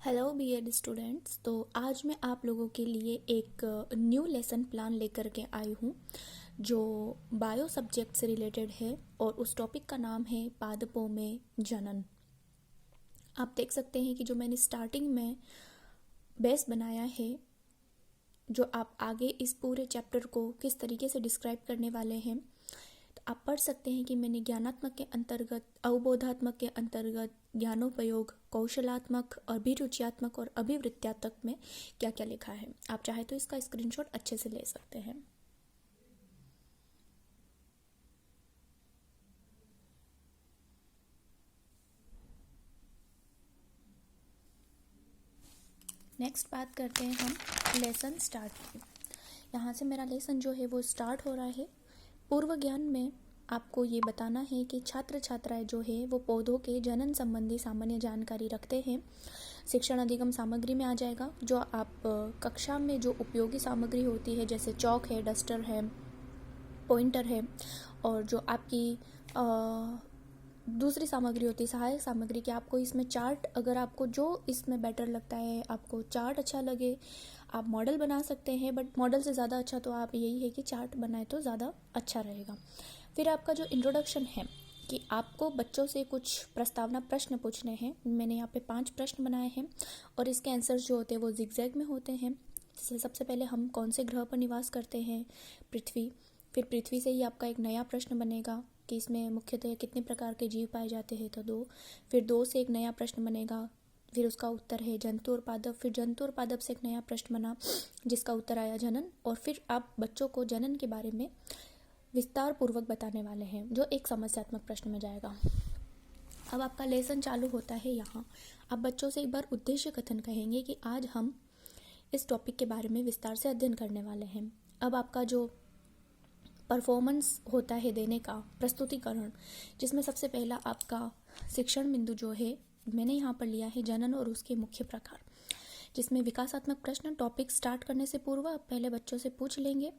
Hello BEd students. तो आज मैं आप लोगों के लिए एक न्यू लेसन प्लान लेकर के आई हूँ जो बायो सब्जेक्ट से रिलेटेड है और उस टॉपिक का नाम है पादपों में जनन। आप देख सकते हैं कि जो मैंने स्टार्टिंग में बेस बनाया है, जो आप आगे इस पूरे चैप्टर को किस तरीके से डिस्क्राइब करने वाले हैं, तो आप पढ़ सकते हैं कि मैंने ज्ञानात्मक के अंतर्गत, अवबोधात्मक के अंतर्गत, ज्ञानोपयोग, कौशलात्मक, अभिरुचियात्मक और अभिवृत्त्यात्मक में क्या क्या लिखा है। आप चाहे तो इसका स्क्रीनशॉट अच्छे से ले सकते हैं। नेक्स्ट बात करते हैं हम लेसन स्टार्ट की। यहाँ से मेरा लेसन जो है वो स्टार्ट हो रहा है। पूर्व ज्ञान में आपको ये बताना है कि छात्र छात्राएं जो है वो पौधों के जनन संबंधी सामान्य जानकारी रखते हैं। शिक्षण अधिगम सामग्री में आ जाएगा। जो आप कक्षा में जो उपयोगी सामग्री होती है, जैसे चौक है, डस्टर है, पॉइंटर है, और जो आपकी दूसरी सामग्री होती है सहायक सामग्री, कि आपको इसमें चार्ट, अगर आपको जो इसमें बेटर लगता है, आपको चार्ट अच्छा लगे, आप मॉडल बना सकते हैं, बट मॉडल से ज़्यादा अच्छा तो आप यही है कि चार्ट बनाए तो ज़्यादा अच्छा रहेगा। फिर आपका जो इंट्रोडक्शन है कि आपको बच्चों से कुछ प्रस्तावना प्रश्न पूछने हैं। मैंने यहाँ पे 5 प्रश्न बनाए हैं और इसके आंसर्स जो होते हैं वो जिगजैग में होते हैं। जैसे सबसे पहले हम कौन से ग्रह पर निवास करते हैं? पृथ्वी। फिर पृथ्वी से ही आपका एक नया प्रश्न बनेगा कि इसमें मुख्यतः कितने प्रकार के जीव पाए जाते हैं, तो 2। फिर 2 से एक नया प्रश्न बनेगा, फिर उसका उत्तर है जंतु और पादप। फिर जंतु और पादप से एक नया प्रश्न बना जिसका उत्तर आया जनन। और फिर आप बच्चों को जनन के बारे में विस्तार पूर्वक बताने वाले हैं, जो एक समस्यात्मक प्रश्न में जाएगा। अब आपका लेसन चालू होता है यहाँ। आप बच्चों से एक बार उद्देश्य कथन कहेंगे कि आज हम इस टॉपिक के बारे में विस्तार से अध्ययन करने वाले हैं। अब आपका जो परफॉर्मेंस होता है देने का, प्रस्तुतिकरण, जिसमें सबसे पहला आपका शिक्षण बिंदु जो है मैंने यहाँ पर लिया है जनन और उसके मुख्य प्रकार, जिसमें विकासात्मक प्रश्न टॉपिक स्टार्ट करने से पूर्व आप पहले बच्चों से पूछ लेंगे।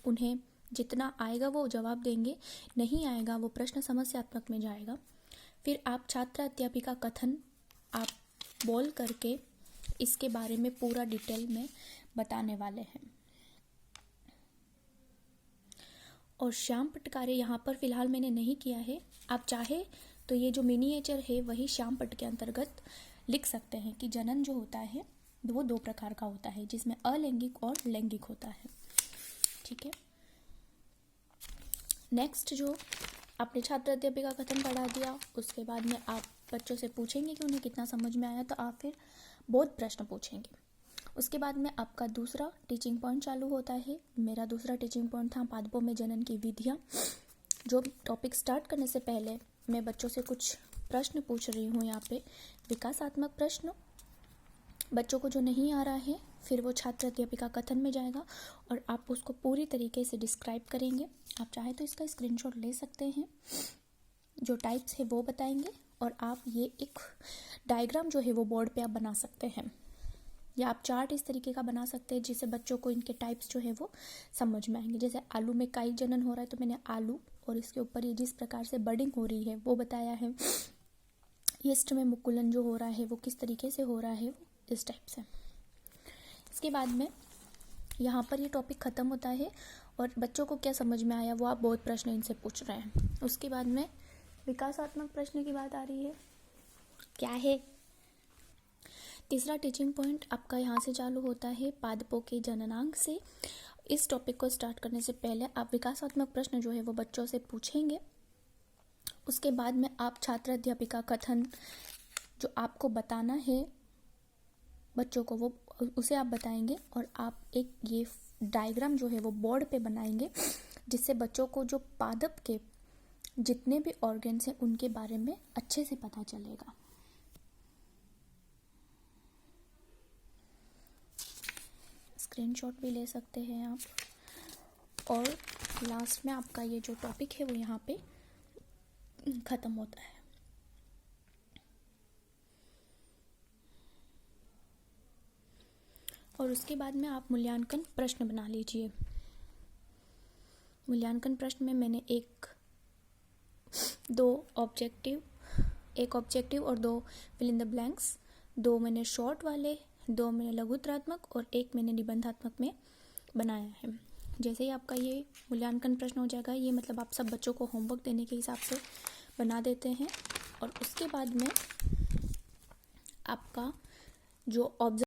उन्हें जितना आएगा वो जवाब देंगे, नहीं आएगा वो प्रश्न समस्यात्मक में जाएगा। फिर आप छात्र अध्यापिका कथन आप बोल करके इसके बारे में पूरा डिटेल में बताने वाले हैं। और श्याम पटकारे यहाँ पर फिलहाल मैंने नहीं किया है। आप चाहे तो ये जो मिनिएचर है वही श्याम पट के अंतर्गत लिख सकते हैं कि जनन जो होता है वो 2 प्रकार का होता है, जिसमें अलैंगिक और लैंगिक होता है। ठीक है। नेक्स्ट जो आपने छात्र अध्यापिका कथन पढ़ा दिया, उसके बाद में आप बच्चों से पूछेंगे कि उन्हें कितना समझ में आया, तो आप फिर बोध प्रश्न पूछेंगे। उसके बाद में आपका दूसरा टीचिंग पॉइंट चालू होता है। मेरा दूसरा टीचिंग पॉइंट था पादपों में जनन की विधियाँ। जो टॉपिक स्टार्ट करने से पहले मैं बच्चों से कुछ प्रश्न पूछ रही हूँ यहाँ पे, विकासात्मक प्रश्न। बच्चों को जो नहीं आ रहा है फिर वो छात्र अध्यापिका कथन में जाएगा और आप उसको पूरी तरीके से डिस्क्राइब करेंगे। आप चाहे तो इसका स्क्रीनशॉट ले सकते हैं। जो टाइप्स है वो बताएंगे और आप ये एक डायग्राम जो है वो बोर्ड पे आप बना सकते हैं, या आप चार्ट इस तरीके का बना सकते हैं जिससे बच्चों को इनके टाइप्स जो है वो समझ में आएंगे। जैसे आलू में काई जनन हो रहा है तो मैंने आलू और इसके ऊपर ये जिस प्रकार से बडिंग हो रही है वो बताया है। यीस्ट में मुकुलन जो हो रहा है वो किस तरीके से हो रहा है, वो इस टाइप से। इसके बाद में यहाँ पर ये टॉपिक ख़त्म होता है और बच्चों को क्या समझ में आया वो आप बहुत प्रश्न इनसे पूछ रहे हैं। उसके बाद में विकासात्मक प्रश्न की बात आ रही है, क्या है? तीसरा टीचिंग पॉइंट आपका यहाँ से चालू होता है पादपों के जननांग से। इस टॉपिक को स्टार्ट करने से पहले आप विकासात्मक प्रश्न जो है वो बच्चों से पूछेंगे। उसके बाद में आप छात्र अध्यापिका कथन जो आपको बताना है बच्चों को, वो उसे आप बताएंगे और आप एक ये डायग्राम जो है वो बोर्ड पे बनाएंगे, जिससे बच्चों को जो पादप के जितने भी ऑर्गन्स हैं उनके बारे में अच्छे से पता चलेगा। स्क्रीनशॉट भी ले सकते हैं आप। और लास्ट में आपका ये जो टॉपिक है वो यहाँ पे ख़त्म होता है। और उसके बाद में आप मूल्यांकन प्रश्न बना लीजिए। मूल्यांकन प्रश्न में मैंने एक ऑब्जेक्टिव और 2 फिल इन द ब्लैंक्स 2 मैंने शॉर्ट वाले, 2 मैंने लघुत्तरात्मक और 1 मैंने निबंधात्मक में बनाया है। जैसे ही आपका ये मूल्यांकन प्रश्न हो जाएगा, ये मतलब आप सब बच्चों को होमवर्क देने के हिसाब से बना देते हैं और उसके बाद में आपका जो